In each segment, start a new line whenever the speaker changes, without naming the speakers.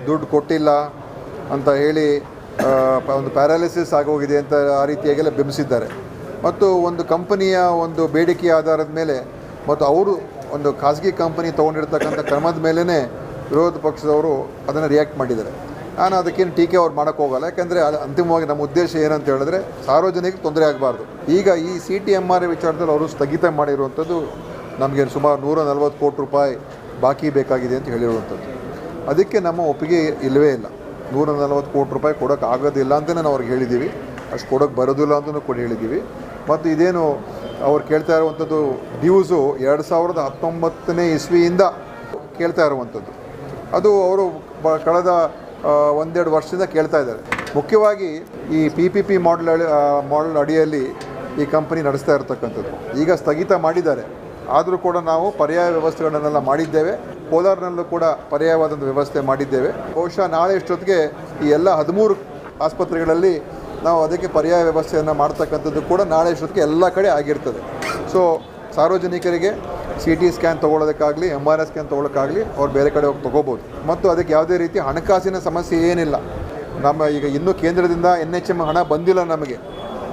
ದುಡ್ಡು ಕೊಟ್ಟಿಲ್ಲ ಅಂತ ಹೇಳಿ ಒಂದು ಪ್ಯಾರಾಲಿಸಿಸ್ ಆಗೋಗಿದೆ ಅಂತ ಆ ರೀತಿಯಾಗೆಲ್ಲ ಬಿಂಬಿಸಿದ್ದಾರೆ. ಮತ್ತು ಒಂದು ಕಂಪನಿಯ ಒಂದು ಬೇಡಿಕೆ ಆಧಾರದ ಮೇಲೆ ಮತ್ತು ಅವರು ಒಂದು ಖಾಸಗಿ ಕಂಪನಿ ತೊಗೊಂಡಿರ್ತಕ್ಕಂಥ ಕ್ರಮದ ಮೇಲೇ ವಿರೋಧ ಪಕ್ಷದವರು ಅದನ್ನು ರಿಯಾಕ್ಟ್ ಮಾಡಿದ್ದಾರೆ. ನಾನು ಅದಕ್ಕೇನು ಟೀಕೆ ಅವ್ರು ಮಾಡೋಕ್ಕೆ ಹೋಗಲ್ಲ. ಯಾಕೆಂದರೆ ಅಂತಿಮವಾಗಿ ನಮ್ಮ ಉದ್ದೇಶ ಏನಂತ ಹೇಳಿದ್ರೆ ಸಾರ್ವಜನಿಕರಿಗೆ ತೊಂದರೆ ಆಗಬಾರ್ದು. ಈಗ ಈ CTMRI ವಿಚಾರದಲ್ಲಿ ಅವರು ಸ್ಥಗಿತ ಮಾಡಿರುವಂಥದ್ದು ನಮಗೆ ಸುಮಾರು 140 ಕೋಟಿ ರೂಪಾಯಿ ಬಾಕಿ ಬೇಕಾಗಿದೆ ಅಂತ ಹೇಳಿರುವಂಥದ್ದು. ಅದಕ್ಕೆ ನಮ್ಮ ಒಪ್ಪಿಗೆ ಇಲ್ಲವೇ ಇಲ್ಲ. 140 ಕೋಟಿ ರೂಪಾಯಿ ಕೊಡೋಕ್ಕೆ ಆಗೋದಿಲ್ಲ ಅಂತಲೇ ನಾವು ಅವ್ರಿಗೆ ಹೇಳಿದ್ದೀವಿ. ಅಷ್ಟು ಕೊಡೋಕ್ಕೆ ಬರೋದಿಲ್ಲ ಅಂತಲೂ ಕೂಡ ಹೇಳಿದ್ದೀವಿ. ಮತ್ತು ಇದೇನು ಅವ್ರು ಕೇಳ್ತಾ ಇರುವಂಥದ್ದು ಡ್ಯೂಸು 2019ನೇ ಇಸ್ವಿಯಿಂದ ಕೇಳ್ತಾ ಇರುವಂಥದ್ದು. ಅದು ಅವರು ಕಳೆದ 1-2 ವರ್ಷದಿಂದ ಕೇಳ್ತಾ ಇದ್ದಾರೆ. ಮುಖ್ಯವಾಗಿ ಈ PPP ಮಾಡೆಲ್ ಅಡಿಯಲ್ಲಿ ಈ ಕಂಪನಿ ನಡೆಸ್ತಾ ಇರತಕ್ಕಂಥದ್ದು. ಈಗ ಸ್ಥಗಿತ ಮಾಡಿದ್ದಾರೆ. ಆದರೂ ಕೂಡ ನಾವು ಪರ್ಯಾಯ ವ್ಯವಸ್ಥೆಗಳನ್ನೆಲ್ಲ ಮಾಡಿದ್ದೇವೆ. ಕೋಲಾರ್ನಲ್ಲೂ ಕೂಡ ಪರ್ಯಾಯವಾದಂಥ ವ್ಯವಸ್ಥೆ ಮಾಡಿದ್ದೇವೆ. ಬಹುಶಃ ನಾಳೆ ಇಷ್ಟೊತ್ತಿಗೆ ಈ ಎಲ್ಲ 13 ಆಸ್ಪತ್ರೆಗಳಲ್ಲಿ ನಾವು ಅದಕ್ಕೆ ಪರ್ಯಾಯ ವ್ಯವಸ್ಥೆಯನ್ನು ಮಾಡ್ತಕ್ಕಂಥದ್ದು ಕೂಡ ನಾಳೆ ಇಷ್ಟೊತ್ತಿಗೆ ಎಲ್ಲ ಕಡೆ ಆಗಿರ್ತದೆ. ಸೊ ಸಾರ್ವಜನಿಕರಿಗೆ CT ಸ್ಕ್ಯಾನ್ ತೊಗೊಳ್ಳೋದಕ್ಕಾಗಲಿ MRI ಸ್ಕ್ಯಾನ್ ತೊಗೊಳ್ಳೋಕ್ಕಾಗಲಿ ಅವ್ರು ಬೇರೆ ಕಡೆ ಹೋಗಿ ತೊಗೋಬೋದು. ಮತ್ತು ಅದಕ್ಕೆ ಯಾವುದೇ ರೀತಿ ಹಣಕಾಸಿನ ಸಮಸ್ಯೆ ಏನಿಲ್ಲ. ನಮ್ಮ ಈಗ ಇನ್ನೂ ಕೇಂದ್ರದಿಂದ NHM ಹಣ ಬಂದಿಲ್ಲ ನಮಗೆ.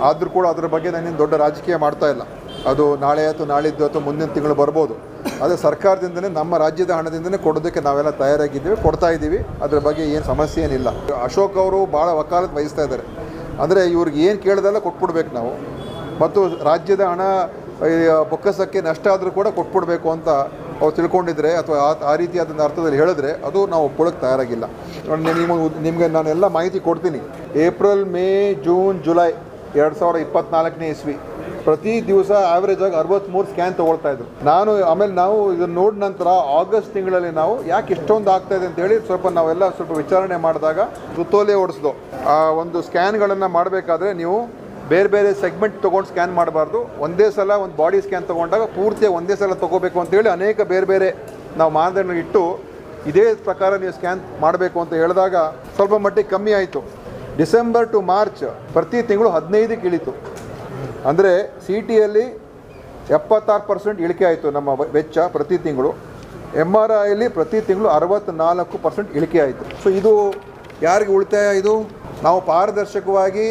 ಆದರೂ ಕೂಡ ಅದರ ಬಗ್ಗೆ ನಾನೇನು ದೊಡ್ಡ ರಾಜಕೀಯ ಮಾಡ್ತಾ ಇಲ್ಲ. ಅದು ನಾಳೆ ಅಥವಾ ನಾಳಿದ್ದು ಅಥವಾ ಮುಂದಿನ ತಿಂಗಳು ಬರ್ಬೋದು. ಅದೇ ಸರ್ಕಾರದಿಂದಲೇ ನಮ್ಮ ರಾಜ್ಯದ ಹಣದಿಂದಲೇ ಕೊಡೋದಕ್ಕೆ ನಾವೆಲ್ಲ ತಯಾರಾಗಿದ್ದೀವಿ, ಕೊಡ್ತಾ ಇದ್ದೀವಿ. ಅದರ ಬಗ್ಗೆ ಏನು ಸಮಸ್ಯೆ ಏನಿಲ್ಲ. ಅಶೋಕ್ ಅವರು ಭಾಳ ವಕಾಲತ್ ವಹಿಸ್ತಾ ಇದ್ದಾರೆ. ಅಂದರೆ ಇವ್ರಿಗೆ ಏನು ಕೇಳಿದೆಲ್ಲ ಕೊಟ್ಬಿಡ್ಬೇಕು ನಾವು. ಮತ್ತು ರಾಜ್ಯದ ಹಣ ಬೊಕ್ಕಸಕ್ಕೆ ನಷ್ಟ ಆದರೂ ಕೂಡ ಕೊಟ್ಬಿಡ್ಬೇಕು ಅಂತ ಅವ್ರು ತಿಳ್ಕೊಂಡಿದ್ರೆ ಅಥವಾ ಆ ರೀತಿಯಾದ ಅರ್ಥದಲ್ಲಿ ಹೇಳಿದ್ರೆ ಅದು ನಾವು ಒಪ್ಕೊಳ್ಳೋಕ್ಕೆ ತಯಾರಾಗಿಲ್ಲ. ನಿಮಗೆ ನಾನೆಲ್ಲ ಮಾಹಿತಿ ಕೊಡ್ತೀನಿ. ಏಪ್ರಿಲ್, ಮೇ, ಜೂನ್, ಜುಲೈ 2024ನೇ ಇಸ್ವಿ ಪ್ರತಿ ದಿವಸ ಆ್ಯಾವ್ರೇಜ್ ಆಗಿ 63 ಸ್ಕ್ಯಾನ್ ತೊಗೊಳ್ತಾಯಿದ್ರು. ಆಮೇಲೆ ನಾವು ಇದನ್ನು ನೋಡಿದ ನಂತರ ಆಗಸ್ಟ್ ತಿಂಗಳಲ್ಲಿ ನಾವು ಯಾಕೆ ಇಷ್ಟೊಂದು ಆಗ್ತಾಯಿದೆ ಅಂತೇಳಿ ನಾವೆಲ್ಲ ಸ್ವಲ್ಪ ವಿಚಾರಣೆ ಮಾಡಿದಾಗ ಸುತ್ತೋಲೆ ಓಡಿಸ್ದು. ಆ ಒಂದು ಸ್ಕ್ಯಾನ್ಗಳನ್ನು ಮಾಡಬೇಕಾದ್ರೆ ನೀವು ಬೇರೆ ಬೇರೆ ಸೆಗ್ಮೆಂಟ್ ತೊಗೊಂಡು ಸ್ಕ್ಯಾನ್ ಮಾಡಬಾರ್ದು. ಒಂದೇ ಸಲ ಒಂದು ಬಾಡಿ ಸ್ಕ್ಯಾನ್ ತೊಗೊಂಡಾಗ ಪೂರ್ತಿಯಾಗಿ ಒಂದೇ ಸಲ ತೊಗೋಬೇಕು ಅಂತೇಳಿ ಅನೇಕ ಬೇರೆ ಬೇರೆ ನಾವು ಮಾನದಂಡ ಇಟ್ಟು ಇದೇ ಪ್ರಕಾರ ನೀವು ಸ್ಕ್ಯಾನ್ ಮಾಡಬೇಕು ಅಂತ ಹೇಳಿದಾಗ ಸ್ವಲ್ಪ ಮಟ್ಟಿಗೆ ಕಮ್ಮಿ ಆಯಿತು. ಡಿಸೆಂಬರ್ ಟು ಮಾರ್ಚ್ ಪ್ರತಿ ತಿಂಗಳು 15ಕ್ಕೆ ಇಳಿತು. ಅಂದರೆ CTಯಲ್ಲಿ 76% ಇಳಿಕೆ ಆಯಿತು ನಮ್ಮ ವೆಚ್ಚ ಪ್ರತಿ ತಿಂಗಳು. MRIಯಲ್ಲಿ ಪ್ರತಿ ತಿಂಗಳು 64% ಇಳಿಕೆ ಆಯಿತು. ಸೊ ಇದು ಯಾರಿಗೆ ಉಳಿತಾಯ? ಇದು ನಾವು ಪಾರದರ್ಶಕವಾಗಿ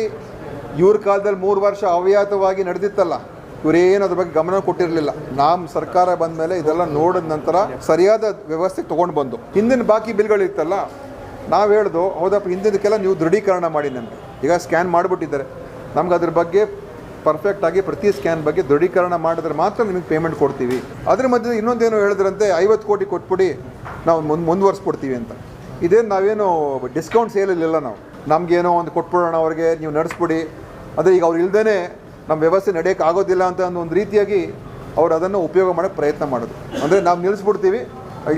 ಇವ್ರ ಕಾಲದಲ್ಲಿ 3 ವರ್ಷ ಅವ್ಯಾತವಾಗಿ ನಡೆದಿತ್ತಲ್ಲ, ಇವರೇನು ಅದ್ರ ಬಗ್ಗೆ ಗಮನ ಕೊಟ್ಟಿರಲಿಲ್ಲ. ನಮ್ಮ ಸರ್ಕಾರ ಬಂದ ಮೇಲೆ ಇದೆಲ್ಲ ನೋಡಿದ ನಂತರ ಸರಿಯಾದ ವ್ಯವಸ್ಥೆ ತೊಗೊಂಡು ಬಂದು ಹಿಂದಿನ ಬಾಕಿ ಬಿಲ್ಗಳಿತ್ತಲ್ಲ, ನಾವು ಹೇಳ್ದು ಹೌದಪ್ಪ ಹಿಂದಿನಕ್ಕೆಲ್ಲ ನೀವು ದೃಢೀಕರಣ ಮಾಡಿ ನಮಗೆ. ಈಗ ಸ್ಕ್ಯಾನ್ ಮಾಡಿಬಿಟ್ಟಿದ್ದಾರೆ. ನಮ್ಗೆ ಅದ್ರ ಬಗ್ಗೆ ಪರ್ಫೆಕ್ಟಾಗಿ ಪ್ರತಿ ಸ್ಕ್ಯಾನ್ ಬಗ್ಗೆ ದೃಢೀಕರಣ ಮಾಡಿದ್ರೆ ಮಾತ್ರ ನಿಮಗೆ ಪೇಮೆಂಟ್ ಕೊಡ್ತೀವಿ. ಅದ್ರ ಮಧ್ಯೆ ಇನ್ನೊಂದೇನು ಹೇಳಿದ್ರಂತೆ 50 ಕೋಟಿ ಕೊಟ್ಬಿಡಿ ನಾವು ಮುಂದುವರ್ಸ್ಕೊಡ್ತೀವಿ ಅಂತ. ಇದೇನು ನಾವೇನು ಡಿಸ್ಕೌಂಟ್ ಸೇಲಲ್ಲಿಲ್ಲ. ನಾವು ನಮಗೇನೋ ಒಂದು ಕೊಟ್ಬಿಡೋಣ ಅವ್ರಿಗೆ, ನೀವು ನಡೆಸ್ಬಿಡಿ. ಅದೇ ಈಗ ಅವ್ರು ಇಲ್ದೇ ನಮ್ಮ ವ್ಯವಸ್ಥೆ ನಡೆಯೋಕ್ಕೆ ಆಗೋದಿಲ್ಲ ಅಂತ ಒಂದು ರೀತಿಯಾಗಿ ಅವ್ರು ಅದನ್ನು ಉಪಯೋಗ ಮಾಡೋಕ್ಕೆ ಪ್ರಯತ್ನ ಮಾಡೋದು. ಅಂದರೆ ನಾವು ನಿಲ್ಲಿಸ್ಬಿಡ್ತೀವಿ,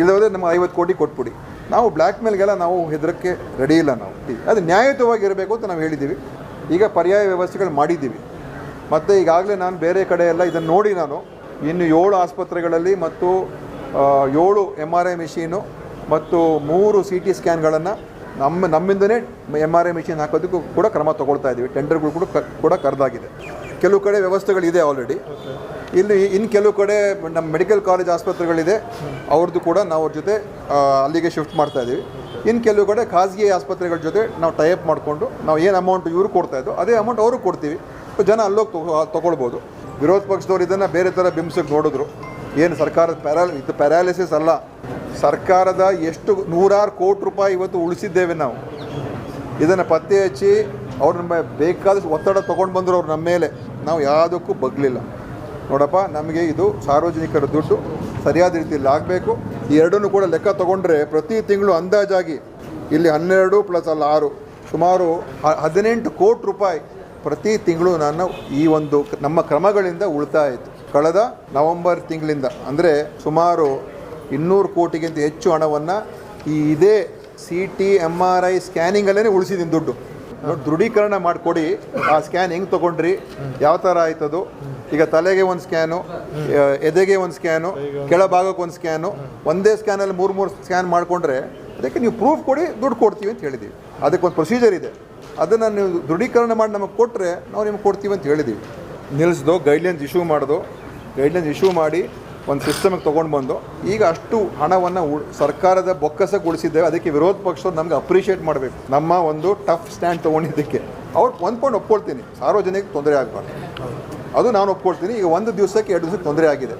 ಇಲ್ಲದೇ ನಮ್ಗೆ 50 ಕೋಟಿ ಕೊಟ್ಬಿಡಿ. ನಾವು ಬ್ಲ್ಯಾಕ್ ಮೇಲ್ಗೆಲ್ಲ ನಾವು ಹೆದರಕ್ಕೆ ರೆಡಿ ಇಲ್ಲ. ನಾವು ಅದು ನ್ಯಾಯಯುತವಾಗಿರಬೇಕು ಅಂತ ನಾವು ಹೇಳಿದ್ದೀವಿ. ಈಗ ಪರ್ಯಾಯ ವ್ಯವಸ್ಥೆಗಳು ಮಾಡಿದ್ದೀವಿ. ಮತ್ತು ಈಗಾಗಲೇ ನಾನು ಬೇರೆ ಕಡೆ ಎಲ್ಲ ಇದನ್ನು ನೋಡಿ ನಾನು ಇನ್ನು 7 ಆಸ್ಪತ್ರೆಗಳಲ್ಲಿ ಮತ್ತು 7 MRI ಮಿಷೀನು ಮತ್ತು 3 CT ಸ್ಕ್ಯಾನ್ಗಳನ್ನು ನಮ್ಮಿಂದನೇ MRI ಮಿಷಿನ್ ಹಾಕೋದಕ್ಕೂ ಕೂಡ ಕ್ರಮ ತೊಗೊಳ್ತಾ ಇದ್ದೀವಿ. ಟೆಂಡರ್ಗಳು ಕೂಡ ಕರೆದಾಗಿದೆ. ಕೆಲವು ಕಡೆ ವ್ಯವಸ್ಥೆಗಳಿದೆ ಆಲ್ರೆಡಿ. ಇಲ್ಲಿ ಇನ್ನು ಕೆಲವು ಕಡೆ ನಮ್ಮ ಮೆಡಿಕಲ್ ಕಾಲೇಜ್ ಆಸ್ಪತ್ರೆಗಳಿದೆ, ಅವ್ರದ್ದು ಕೂಡ ನಾವು ಅವ್ರ ಜೊತೆ ಅಲ್ಲಿಗೆ ಶಿಫ್ಟ್ ಮಾಡ್ತಾ ಇದ್ದೀವಿ. ಇನ್ನು ಕೆಲವು ಕಡೆ ಖಾಸಗಿ ಆಸ್ಪತ್ರೆಗಳ ಜೊತೆ ನಾವು ಟೈಅಪ್ ಮಾಡಿಕೊಂಡು ನಾವು ಏನು ಅಮೌಂಟ್ ಇವರು ಕೊಡ್ತಾಯಿದ್ದೋ ಅದೇ ಅಮೌಂಟ್ ಅವರು ಕೊಡ್ತೀವಿ. ಜನ ಅಲ್ಲೋಗಿ ತೊಗೊಳ್ಬೋದು. ವಿರೋಧ ಪಕ್ಷದವ್ರು ಇದನ್ನು ಬೇರೆ ಥರ ಬಿಂಬಿಸೋಕ್ಕೆ ನೋಡಿದ್ರು. ಏನು ಸರ್ಕಾರದ ಪ್ಯಾರಾಲಿಸಿಸ್ ಅಲ್ಲ, ಸರ್ಕಾರದ ಎಷ್ಟು 100 ಕೋಟಿ ರೂಪಾಯಿ ಇವತ್ತು ಉಳಿಸಿದ್ದೇವೆ ನಾವು. ಇದನ್ನು ಪತ್ತೆ ಹಚ್ಚಿ ಅವ್ರು ನಮ್ಮ ಬೇಕಾದಷ್ಟು ಒತ್ತಡ ತೊಗೊಂಡು ಬಂದರು ಅವ್ರು ನಮ್ಮ ಮೇಲೆ. ನಾವು ಯಾವುದಕ್ಕೂ ಬಗ್ಲಿಲ್ಲ. ನೋಡಪ್ಪ, ನಮಗೆ ಇದು ಸಾರ್ವಜನಿಕರ ದುಡ್ಡು ಸರಿಯಾದ ರೀತಿಯಲ್ಲಿ ಆಗಬೇಕು. ಈ ಎರಡನ್ನೂ ಕೂಡ ಲೆಕ್ಕ ತೊಗೊಂಡ್ರೆ ಪ್ರತಿ ತಿಂಗಳು ಅಂದಾಜಾಗಿ ಇಲ್ಲಿ 12 + ಅಲ್ಲಿ 6 ಸುಮಾರು 18 ಕೋಟಿ ರೂಪಾಯಿ ಪ್ರತಿ ತಿಂಗಳು ಈ ಒಂದು ನಮ್ಮ ಕ್ರಮಗಳಿಂದ ಉಳಿತಾಯ ಆಯಿತು. ಕಳೆದ ನವೆಂಬರ್ ತಿಂಗಳಿಂದ ಅಂದರೆ ಸುಮಾರು 200 ಕೋಟಿಗಿಂತ ಹೆಚ್ಚು ಹಣವನ್ನು ಇದೇ CT MRI ಸ್ಕ್ಯಾನಿಂಗಲ್ಲೇ ಉಳಿಸಿದ್ದೀನಿ ದುಡ್ಡು. ದೃಢೀಕರಣ ಮಾಡಿಕೊಡಿ, ಆ ಸ್ಕ್ಯಾನ್ ಹೆಂಗೆ ತೊಗೊಂಡ್ರಿ, ಯಾವ ಥರ ಆಯ್ತದು. ಈಗ ತಲೆಗೆ ಒಂದು ಸ್ಕ್ಯಾನು, ಎದೆಗೆ ಒಂದು ಸ್ಕ್ಯಾನು, ಕೆಳಭಾಗಕ್ಕೆ ಒಂದು ಸ್ಕ್ಯಾನು, ಒಂದೇ ಸ್ಕ್ಯಾನಲ್ಲಿ 3 ಸ್ಕ್ಯಾನ್ ಮಾಡಿಕೊಂಡ್ರೆ ಅದಕ್ಕೆ ನೀವು ಪ್ರೂಫ್ ಕೊಡಿ, ದುಡ್ಡು ಕೊಡ್ತೀವಿ ಅಂತ ಹೇಳಿದ್ದೀವಿ. ಅದಕ್ಕೊಂದು ಪ್ರೊಸೀಜರ್ ಇದೆ. ಅದನ್ನು ನೀವು ದೃಢೀಕರಣ ಮಾಡಿ ನಮಗೆ ಕೊಟ್ಟರೆ ನಾವು ನಿಮ್ಗೆ ಕೊಡ್ತೀವಿ ಅಂತ ಹೇಳಿದ್ದೀವಿ. ನಿಲ್ಲಿಸ್ದು ಗೈಡ್ಲೈನ್ಸ್ ಇಶ್ಯೂ ಮಾಡೋದು, ಗೈಡ್ಲೈನ್ಸ್ ಇಶ್ಯೂ ಮಾಡಿ ಒಂದು ಸಿಸ್ಟಮಿಗೆ ತೊಗೊಂಡು ಬಂದು ಈಗ ಅಷ್ಟು ಹಣವನ್ನು ಸರ್ಕಾರದ ಬೊಕ್ಕಸಕ್ಕೆ ಉಳಿಸಿದ್ದೇವೆ. ಅದಕ್ಕೆ ವಿರೋಧ ಪಕ್ಷದವ್ರು ನಮ್ಗೆ ಅಪ್ರಿಷಿಯೇಟ್ ಮಾಡಬೇಕು, ನಮ್ಮ ಒಂದು ಟಫ್ ಸ್ಟ್ಯಾಂಡ್ ತೊಗೊಂಡಿದ್ದಕ್ಕೆ. ಅವ್ರು ಒಂದು ಪಾಯಿಂಟ್ ಒಪ್ಕೊಳ್ತೀನಿ, ಸಾರ್ವಜನಿಕ ತೊಂದರೆ ಆಗಬಾರ್ದು, ಅದು ನಾನು ಒಪ್ಕೊಳ್ತೀನಿ. ಈಗ 1 ದಿವಸಕ್ಕೆ 2 ದಿವಸಕ್ಕೆ ತೊಂದರೆ ಆಗಿದೆ,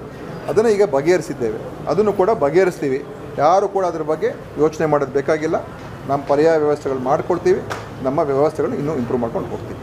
ಅದನ್ನು ಈಗ ಬಗೆಹರಿಸಿದ್ದೇವೆ, ಅದನ್ನು ಕೂಡ ಬಗೆಹರಿಸ್ತೀವಿ. ಯಾರು ಕೂಡ ಅದ್ರ ಬಗ್ಗೆ ಯೋಚನೆ ಮಾಡೋದು ಬೇಕಾಗಿಲ್ಲ. ನಮ್ಮ ಪರ್ಯಾಯ ವ್ಯವಸ್ಥೆಗಳು ಮಾಡಿಕೊಡ್ತೀವಿ, ನಮ್ಮ ವ್ಯವಸ್ಥೆಗಳು ಇನ್ನೂ ಇಂಪ್ರೂವ್ ಮಾಡ್ಕೊಂಡು ಹೋಗ್ತೀವಿ.